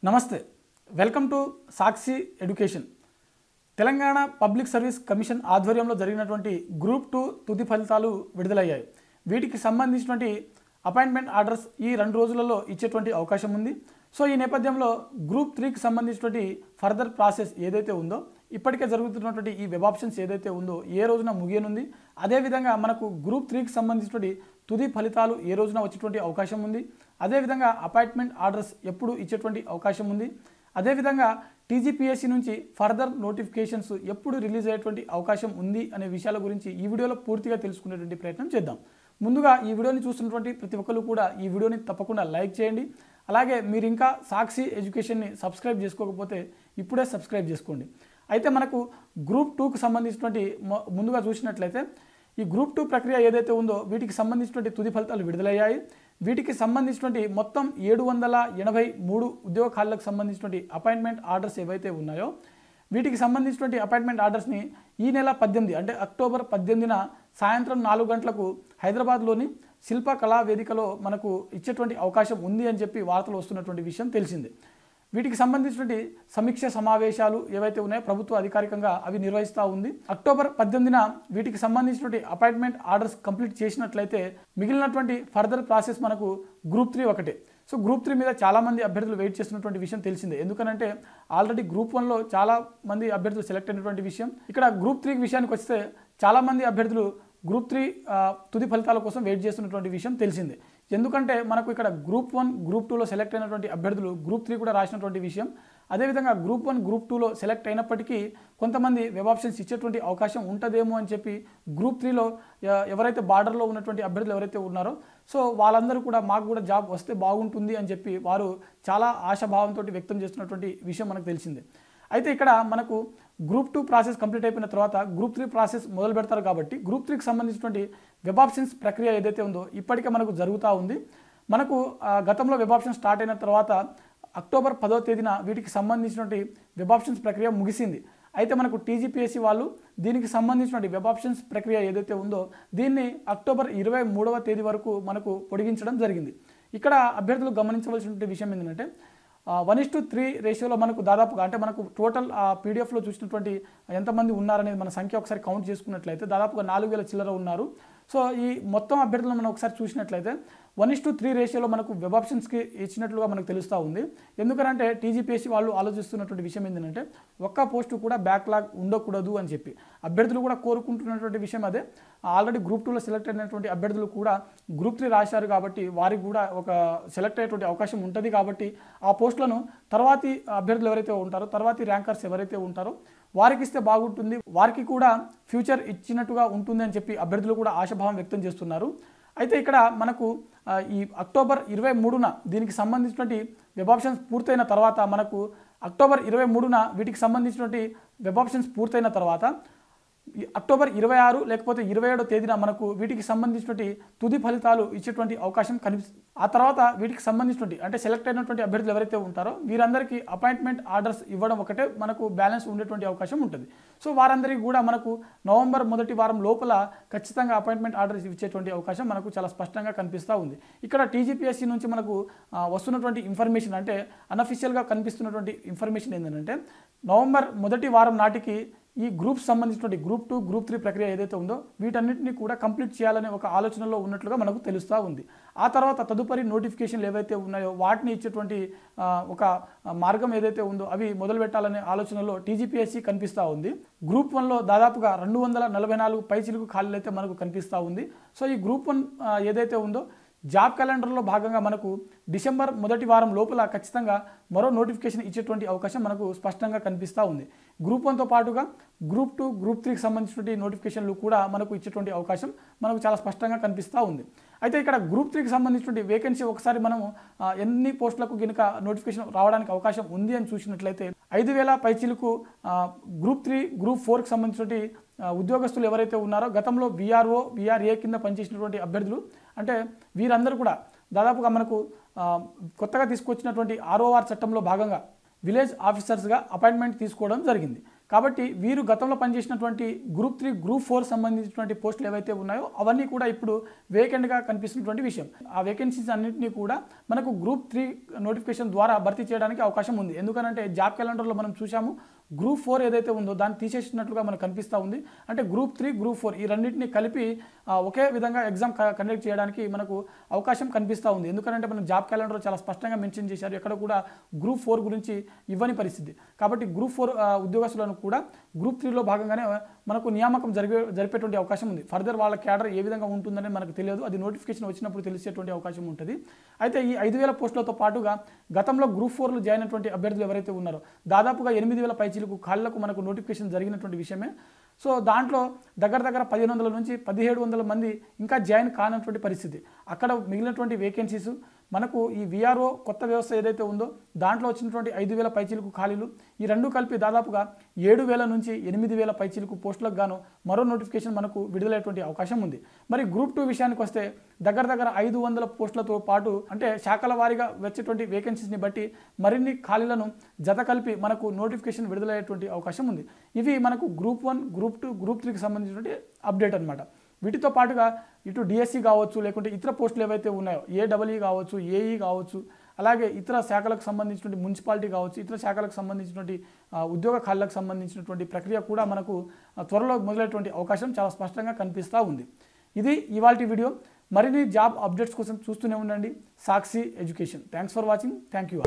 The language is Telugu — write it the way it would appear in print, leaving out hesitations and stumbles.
నమస్తే welcome to Sakshi education Telangana public service commission ఆధ్వర్యంలో జరిగినటువంటి గ్రూప్ 2 తుది ఫలితాలు విడుదలయ్యాయి. వీటికి సంబంధించినటువంటి అపాయింట్మెంట్ ఆర్డర్స్ ఈ 2 రోజులలో ఇచ్చేటువంటి అవకాశం ఉంది. సో ఈ నేపథ్యంలో గ్రూప్ 3కి సంబంధించినటువంటి ఫర్దర్ ప్రాసెస్ ఏదైతే ఉందో ఇప్పటికే జరుగుతున్నటువంటి ఈ వెబ్ ఆప్షన్స్ ఏదైతే ఉందో ఏ రోజున ముగియనుంది, అదేవిధంగా మనకు గ్రూప్ 3కి సంబంధించినటువంటి తుది ఫలితాలు ఏ రోజున వచ్చేటువంటి అవకాశం ఉంది, అదేవిధంగా అపాయింట్మెంట్ ఆర్డర్స్ ఎప్పుడు ఇచ్చేటువంటి అవకాశం ఉంది, అదేవిధంగా టీజీపీఎస్సీ నుంచి ఫర్దర్ నోటిఫికేషన్స్ ఎప్పుడు రిలీజ్ అయ్యేటువంటి అవకాశం ఉంది అనే విషయాల గురించి ఈ వీడియోలో పూర్తిగా తెలుసుకునేటువంటి ప్రయత్నం చేద్దాం. ముందుగా ఈ వీడియోని చూస్తున్నటువంటి ప్రతి ఒక్కరు కూడా ఈ వీడియోని తప్పకుండా లైక్ చేయండి. అలాగే మీరు ఇంకా సాక్షి ఎడ్యుకేషన్ని సబ్స్క్రైబ్ చేసుకోకపోతే ఇప్పుడే సబ్స్క్రైబ్ చేసుకోండి. అయితే మనకు గ్రూప్ 2కు సంబంధించినటువంటి ముందుగా చూసినట్లయితే ఈ గ్రూప్ 2 ప్రక్రియ ఏదైతే ఉందో వీటికి సంబంధించినటువంటి తుది ఫలితాలు విడుదలయ్యాయి. వీటికి సంబంధించినటువంటి మొత్తం 783 ఉద్యోగ ఖాళీలకు సంబంధించినటువంటి అపాయింట్మెంట్ ఆర్డర్స్ ఏవైతే ఉన్నాయో వీటికి సంబంధించినటువంటి అపాయింట్మెంట్ ఆర్డర్స్ని ఈ నెల 18 అంటే అక్టోబర్ 18న సాయంత్రం 4 గంటలకు హైదరాబాద్లోని శిల్ప కళా వేదికలో మనకు ఇచ్చేటువంటి అవకాశం ఉంది అని చెప్పి వార్తలు వస్తున్నటువంటి విషయం తెలిసిందే. వీటికి సంబంధించినటువంటి సమీక్ష సమావేశాలు ఏవైతే ఉన్నాయో ప్రభుత్వ అధికారికంగా అవి నిర్వహిస్తూ ఉంది. అక్టోబర్ 18న వీటికి సంబంధించినటువంటి అపాయింట్మెంట్ ఆర్డర్స్ కంప్లీట్ చేసినట్లయితే మిగిలినటువంటి ఫర్దర్ ప్రాసెస్ మనకు గ్రూప్ 3 ఒకటే. సో గ్రూప్ 3 మీద చాలామంది అభ్యర్థులు వెయిట్ చేస్తున్నటువంటి విషయం తెలిసిందే. ఎందుకనంటే ఆల్రెడీ గ్రూప్ 1లో చాలామంది అభ్యర్థులు సెలెక్ట్ అయినటువంటి విషయం. ఇక్కడ గ్రూప్ 3 విషయానికి వస్తే చాలామంది అభ్యర్థులు గ్రూప్ 3 తుది ఫలితాల కోసం వెయిట్ చేస్తున్నటువంటి విషయం తెలిసిందే. ఎందుకంటే మనకు ఇక్కడ గ్రూప్ 1 గ్రూప్ 2లో సెలెక్ట్ అయినటువంటి అభ్యర్థులు గ్రూప్ 3 కూడా రాసినటువంటి విషయం. అదేవిధంగా గ్రూప్ 1 గ్రూప్ 2లో సెలెక్ట్ అయినప్పటికీ కొంతమంది వెబ్ ఆప్షన్స్ ఇచ్చేటువంటి అవకాశం ఉంటుందేమో అని చెప్పి గ్రూప్ 3లో ఎవరైతే బార్డర్లో ఉన్నటువంటి అభ్యర్థులు ఎవరైతే ఉన్నారో సో వాళ్ళందరూ కూడా మాకు కూడా జాబ్ వస్తే బాగుంటుంది అని చెప్పి వారు చాలా ఆశాభావంతో వ్యక్తం చేస్తున్నటువంటి విషయం మనకు తెలిసిందే. అయితే ఇక్కడ మనకు గ్రూప్ 2 ప్రాసెస్ కంప్లీట్ అయిపోయిన తర్వాత గ్రూప్ 3 ప్రాసెస్ మొదలు పెడతారు కాబట్టి గ్రూప్ 3కి సంబంధించినటువంటి వెబ్ ఆప్షన్స్ ప్రక్రియ ఏదైతే ఉందో ఇప్పటికే మనకు జరుగుతూ ఉంది. మనకు గతంలో వెబ్ ఆప్షన్ స్టార్ట్ అయిన తర్వాత అక్టోబర్ 10వ తేదీన వీటికి సంబంధించినటువంటి వెబ్ ఆప్షన్స్ ప్రక్రియ ముగిసింది. అయితే మనకు టీజీపీఎస్సీ వాళ్ళు దీనికి సంబంధించినటువంటి వెబ్ ఆప్షన్స్ ప్రక్రియ ఏదైతే ఉందో దీన్ని అక్టోబర్ 23వ తేదీ వరకు మనకు పొడిగించడం జరిగింది. ఇక్కడ అభ్యర్థులు గమనించవలసినటువంటి విషయం ఏంటంటే 1:3 రేషియోలో మనకు దాదాపుగా అంటే మనకు టోటల్ పీడిఎఫ్లో చూసినటువంటి ఎంతమంది ఉన్నారనేది మన సంఖ్య ఒకసారి కౌంట్ చేసుకున్నట్లయితే దాదాపుగా 4,000 చిల్లర ఉన్నారు. సో ఈ మొత్తం అభ్యర్థులను మనం ఒకసారి చూసినట్లయితే 1:3 రేషియోలో మనకు వెబ్ ఆప్షన్స్కి ఇచ్చినట్లుగా మనకు తెలుస్తూ ఉంది. ఎందుకంటే టీజీపీఎస్సీ వాళ్ళు ఆలోచిస్తున్నటువంటి విషయం ఏంటంటే ఒక్క పోస్టు కూడా బ్యాక్లాగ్ ఉండకూడదు అని చెప్పి అభ్యర్థులు కూడా కోరుకుంటున్నటువంటి విషయం అదే. ఆల్రెడీ గ్రూప్ 2లో సెలెక్ట్ అయినటువంటి అభ్యర్థులు కూడా గ్రూప్ 3 రాశారు కాబట్టి వారికి కూడా ఒక సెలెక్ట్ అయ్యేటువంటి అవకాశం ఉంటుంది. కాబట్టి ఆ పోస్టులను తర్వాతి అభ్యర్థులు ఎవరైతే ఉంటారో తర్వాతి ర్యాంకర్స్ ఎవరైతే ఉంటారో వారికి ఇస్తే బాగుంటుంది, వారికి కూడా ఫ్యూచర్ ఇచ్చినట్టుగా ఉంటుంది అని చెప్పి అభ్యర్థులు కూడా ఆశాభావం వ్యక్తం చేస్తున్నారు. అయితే ఇక్కడ మనకు ఈ అక్టోబర్ 23న దీనికి సంబంధించినటువంటి వెబ్ ఆప్షన్స్ పూర్తయిన తర్వాత మనకు అక్టోబర్ 23న వీటికి సంబంధించినటువంటి వెబ్ ఆప్షన్స్ పూర్తయిన తర్వాత అక్టోబర్ 26 లేకపోతే 27వ తేదీన మనకు వీటికి సంబంధించినటువంటి తుది ఫలితాలు ఇచ్చేటువంటి అవకాశం కనిపిస్తుంది. ఆ తర్వాత వీటికి సంబంధించినటువంటి అంటే సెలెక్ట్ అయినటువంటి అభ్యర్థులు ఎవరైతే ఉంటారో వీరందరికీ అపాయింట్మెంట్ ఆర్డర్స్ ఇవ్వడం ఒకటే మనకు బ్యాలెన్స్ ఉండేటువంటి అవకాశం ఉంటుంది. సో వారందరికీ కూడా మనకు నవంబర్ మొదటి వారం లోపల ఖచ్చితంగా అపాయింట్మెంట్ ఆర్డర్స్ ఇచ్చేటువంటి అవకాశం మనకు చాలా స్పష్టంగా కనిపిస్తూ ఉంది. ఇక్కడ టీజీపీఎస్సీ నుంచి మనకు వస్తున్నటువంటి ఇన్ఫర్మేషన్ అంటే అన్అఫీషియల్గా కనిపిస్తున్నటువంటి ఇన్ఫర్మేషన్ ఏంటంటే నవంబర్ మొదటి వారం నాటికి ఈ గ్రూప్స్ సంబంధించినటువంటి గ్రూప్ 2 గ్రూప్ 3 ప్రక్రియ ఏదైతే ఉందో వీటన్నిటిని కూడా కంప్లీట్ చేయాలనే ఒక ఆలోచనలో ఉన్నట్లుగా మనకు తెలుస్తూ ఉంది. ఆ తర్వాత తదుపరి నోటిఫికేషన్లు ఏవైతే ఉన్నాయో వాటిని ఇచ్చేటువంటి ఒక మార్గం ఏదైతే ఉందో అవి మొదలు పెట్టాలనే ఆలోచనలో టీజీపీఎస్సీ కనిపిస్తూ ఉంది. గ్రూప్ 1లో దాదాపుగా 244 పైచిలుకు ఖాళీలు అయితే మనకు కనిపిస్తూ ఉంది. సో ఈ గ్రూప్ 1 ఏదైతే ఉందో జాబ్ క్యాలెండర్లో భాగంగా మనకు డిసెంబర్ మొదటి వారం లోపల ఖచ్చితంగా మరో నోటిఫికేషన్ ఇచ్చేటువంటి అవకాశం మనకు స్పష్టంగా కనిపిస్తూ ఉంది. గ్రూప్ 1తో పాటుగా గ్రూప్ 2 గ్రూప్ 3కి సంబంధించినటువంటి నోటిఫికేషన్లు కూడా మనకు ఇచ్చేటువంటి అవకాశం మనకు చాలా స్పష్టంగా కనిపిస్తూ ఉంది. అయితే ఇక్కడ గ్రూప్ 3కి సంబంధించినటువంటి వేకెన్సీ ఒకసారి మనము ఎన్ని పోస్టులకు కనుక నోటిఫికేషన్ రావడానికి అవకాశం ఉంది అని చూసినట్లయితే 5,000 పైచిలకు గ్రూప్ 3 గ్రూప్ 4కి సంబంధించినటువంటి ఉద్యోగస్తులు ఎవరైతే ఉన్నారో గతంలో విఆర్ఓ విఆర్ఏ కింద పనిచేసినటువంటి అభ్యర్థులు అంటే వీరందరూ కూడా దాదాపుగా మనకు కొత్తగా తీసుకొచ్చినటువంటి ROR చట్టంలో భాగంగా విలేజ్ ఆఫీసర్స్గా అపాయింట్మెంట్ తీసుకోవడం జరిగింది. కాబట్టి వీరు గతంలో పనిచేసినటువంటి గ్రూప్ 3 గ్రూప్ 4 సంబంధించినటువంటి పోస్టులు ఏవైతే ఉన్నాయో అవన్నీ కూడా ఇప్పుడు వేకెంట్గా కనిపిస్తున్నటువంటి విషయం. ఆ వేకెన్సీస్ అన్నింటినీ కూడా మనకు గ్రూప్ 3 నోటిఫికేషన్ ద్వారా భర్తీ చేయడానికి అవకాశం ఉంది. ఎందుకనంటే జాబ్ క్యాలెండర్లో మనం చూసాము గ్రూప్ 4 ఏదైతే ఉందో దాన్ని తీసేసినట్లుగా మనకు కనిపిస్తూ ఉంది. అంటే గ్రూప్ 3 గ్రూప్ 4 ఈ రెండింటిని కలిపి ఒకే విధంగా ఎగ్జామ్ కండక్ట్ చేయడానికి మనకు అవకాశం కనిపిస్తూ ఉంది. ఎందుకంటే మనం జాబ్ క్యాలెండర్లో చాలా స్పష్టంగా మెన్షన్ చేశారు, ఎక్కడ కూడా గ్రూప్ 4 గురించి ఇవ్వని పరిస్థితి. కాబట్టి గ్రూప్ 4 ఉద్యోగస్తులను కూడా గ్రూప్ 3లో భాగంగానే మనకు నియామకం జరిపేటువంటి అవకాశం ఉంది. ఫర్దర్ వాళ్ళ క్యాడర్ ఏ విధంగా ఉంటుందని మనకు తెలియదు, అది నోటిఫికేషన్ వచ్చినప్పుడు తెలిసేటువంటి అవకాశం ఉంటుంది. అయితే ఈ 5,000 పోస్టులతో పాటుగా గతంలో గ్రూప్ 4లో జాయిన్ అయినటువంటి అభ్యర్థులు ఎవరైతే ఉన్నారో దాదాపుగా 8,000 పైచీలకు ఖాళీలకు మనకు నోటిఫికేషన్ జరిగినటువంటి విషయమే. సో దాంట్లో దగ్గర 1,500 నుంచి 1,700 మంది ఇంకా జాయిన్ కానటువంటి పరిస్థితి. అక్కడ మిగిలినటువంటి వేకెన్సీస్ మనకు ఈ విఆర్ఓ కొత్త వ్యవస్థ ఏదైతే ఉందో దాంట్లో వచ్చినటువంటి 5,000 పైచీలకు ఖాళీలు ఈ రెండు కలిపి దాదాపుగా 7,000 నుంచి 8,000 పైచీలకు పోస్టులకు గాను మరో నోటిఫికేషన్ మనకు విడుదలయ్యేటువంటి అవకాశం ఉంది. మరి గ్రూప్ 2 విషయానికి వస్తే దగ్గర 500 పోస్టులతో పాటు అంటే శాఖల వారీగా వచ్చేటువంటి వేకెన్సీస్ని బట్టి మరిన్ని ఖాళీలను జత కలిపి మనకు నోటిఫికేషన్ విడుదలయ్యేటువంటి అవకాశం ఉంది. ఇవి మనకు గ్రూప్ 1 గ్రూప్ 2 గ్రూప్ 3కి సంబంధించినటువంటి అప్డేట్ అనమాట. వీటితో పాటుగా ఇటు డిఎస్సి కావచ్చు, లేకుంటే ఇతర పోస్టులు ఏవైతే ఉన్నాయో ఏడబ్ల్యూ కావచ్చు, ఏఈ కావచ్చు, అలాగే ఇతర శాఖలకు సంబంధించినటువంటి మున్సిపాలిటీ కావచ్చు, ఇతర శాఖలకు సంబంధించినటువంటి ఉద్యోగ ఖాళీలకు సంబంధించినటువంటి ప్రక్రియ కూడా మనకు త్వరలో మొదలయ్యేటువంటి అవకాశం చాలా స్పష్టంగా కనిపిస్తూ ఉంది. ఇది ఇవాల్టి వీడియో. మరిన్ని జాబ్ అప్డేట్స్ కోసం చూస్తూనే ఉండండి Sakshi education. Thanks for watching. Thank you.